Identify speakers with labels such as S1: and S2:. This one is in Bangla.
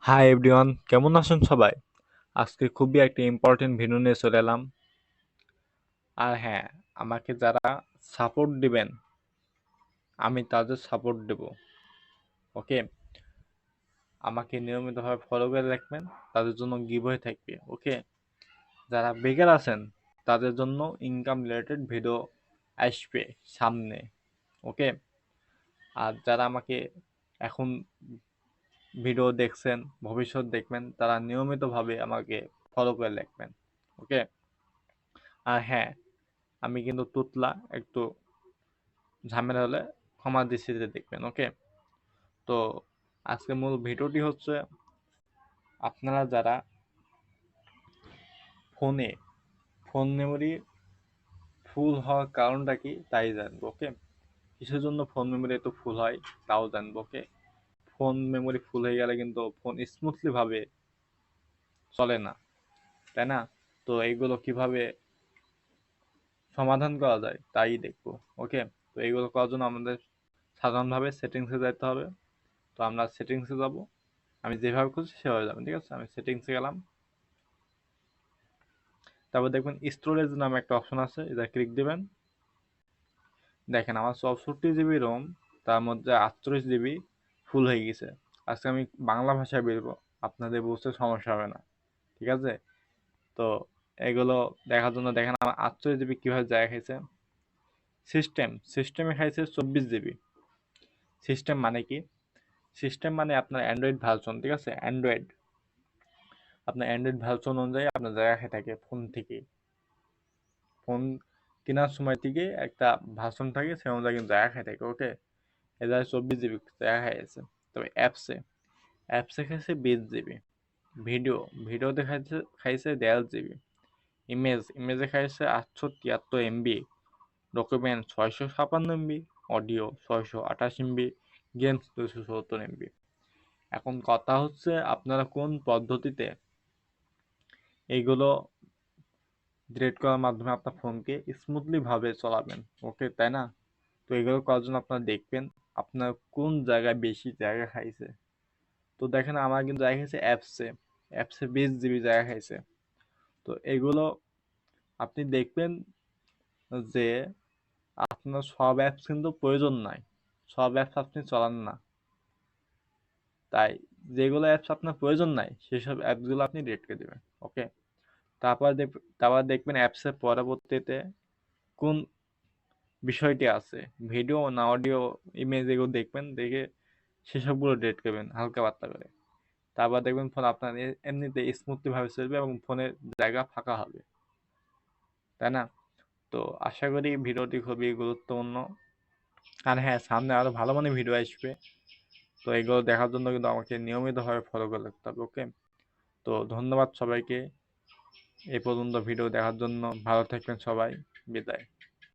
S1: হাই এভরিওয়ান, কেমন আছেন সবাই? আজকে খুবই একটা ইম্পর্টেন্ট ভিডিও নিয়ে চলে এলাম। আর হ্যাঁ, আমাকে যারা সাপোর্ট দিবেন আমি তাদের সাপোর্ট দেব। ওকে, আমাকে নিয়মিতভাবে ফলো করে রাখবেন, তাদের জন্য গিভওয়ে থাকবে। ওকে, যারা বেকার আছেন তাদের জন্য ইনকাম রিলেটেড ভিডিও আসবে সামনে। ওকে, আর যারা আমাকে এখন ভিডিও দেখছেন, ভবিষ্যৎ দেখবেন, তারা নিয়মিতভাবে আমাকে ফলো করে রাখবেন। ওকে, আর হ্যাঁ, আমি কিন্তু তুতলা, একটু ঝামেলা হলে ক্ষমা দৃষ্টিতে দেখবেন। ওকে, তো আজকে মূল ভিডিওটি হচ্ছে আপনারা যারা ফোনে ফোন মেমোরি ফুল হওয়ার কারণটা কি তাই জানবো। ওকে, কিসের জন্য ফোন মেমোরি এত ফুল হয় তাও জানবো। ওকে, ফোন মেমোরি ফুল হয়ে গেলে কিন্তু ফোন স্মুথলি ভাবে চলে না, তাই না? তো এইগুলো কিভাবে সমাধান করা যায় তাই দেখবো। ওকে, তো এইগুলো করার জন্য আমাদের সাধারণভাবে সেটিংসে যেতে হবে। তো আমরা সেটিংসে যাব, আমি যেভাবে খুঁজছি সেভাবে যাবেন। ঠিক আছে, আমি সেটিংসে গেলাম। তারপর দেখবেন স্টোরেজ নামে একটা অপশন আছে, এটা ক্লিক দিবেন। দেখেন আমার 64 জিবি রোম, তার মধ্যে 48 জিবি ফুল হয়ে গেছে। আজকে আমি বাংলা ভাষায় বলবো, আপনাদের বুঝতে সমস্যা হবে না। ঠিক আছে, তো এগুলো দেখার জন্য দেখেন আমার 48 জিবি কীভাবে জায়গা খাইছে। সিস্টেমে খাইছে 24 জিবি। সিস্টেম মানে কি? সিস্টেম মানে আপনার অ্যান্ড্রয়েড ভার্সন। ঠিক আছে, আপনার অ্যান্ড্রয়েড ভার্সন অনুযায়ী আপনার জায়গা খেয়ে থাকে ফোন থেকে। ফোন কেনার সময় থেকে একটা ভার্সন থাকে, সে অনুযায়ী কিন্তু জায়গা খেয়ে থাকে। ওকে, এদের 24 জিবি জায়গা খাইছে। তবে অ্যাপসে খাইছে 20 জিবি। ভিডিওতে খাইছে 1.5 জিবি। ইমেজে খাইছে 873 MB। Document 656 MB। Audio 628 MB। Games 270 MB। এখন কথা হচ্ছে আপনারা কোন পদ্ধতিতে এইগুলো ডিলিট করার মাধ্যমে আপনার ফোনকে স্মুথলি ভাবে চলাবেন। ওকে, তাই না? তো এগুলো করার জন্য আপনারা দেখবেন আপনার কোন জায়গায় বেশি জায়গা খাইছে। তো দেখেন আমার কিন্তু জায়গা খাইছে অ্যাপসে 20 জিবি জায়গা খাইছে। তো এগুলো আপনি দেখবেন যে আপনার সব অ্যাপস কিন্তু প্রয়োজন নাই, সব অ্যাপস আপনি চালান না। তাই যেগুলো অ্যাপস আপনার প্রয়োজন নাই সেসব অ্যাপসগুলো আপনি ডিলিট করে দেবেন। ওকে, তারপর দেখবেন অ্যাপসের পরবর্তীতে কোন বিষয়টি আছে, ভিডিও না অডিও, ইমেজ, এগুলো দেখবেন, দেখে সেসবগুলো ডিলিট করবেন হালকা পাতলা করে। তারপর দেখবেন ফোন আপনার এমনিতে স্মুথলি ভাবে চলবে এবং ফোনের জায়গা ফাঁকা হবে, তাই না? তো আশা করি ভিডিওটি খুবই গুরুত্বপূর্ণ। আর হ্যাঁ, সামনে আরো ভালো মানের ভিডিও আসবে। তো এগুলো দেখার জন্য কিন্তু আমাকে নিয়মিতভাবে ফলো করে রাখতে হবে। ওকে, তো ধন্যবাদ সবাইকে এই পর্যন্ত ভিডিও দেখার জন্য। ভালো থাকবেন সবাই, বিদায়।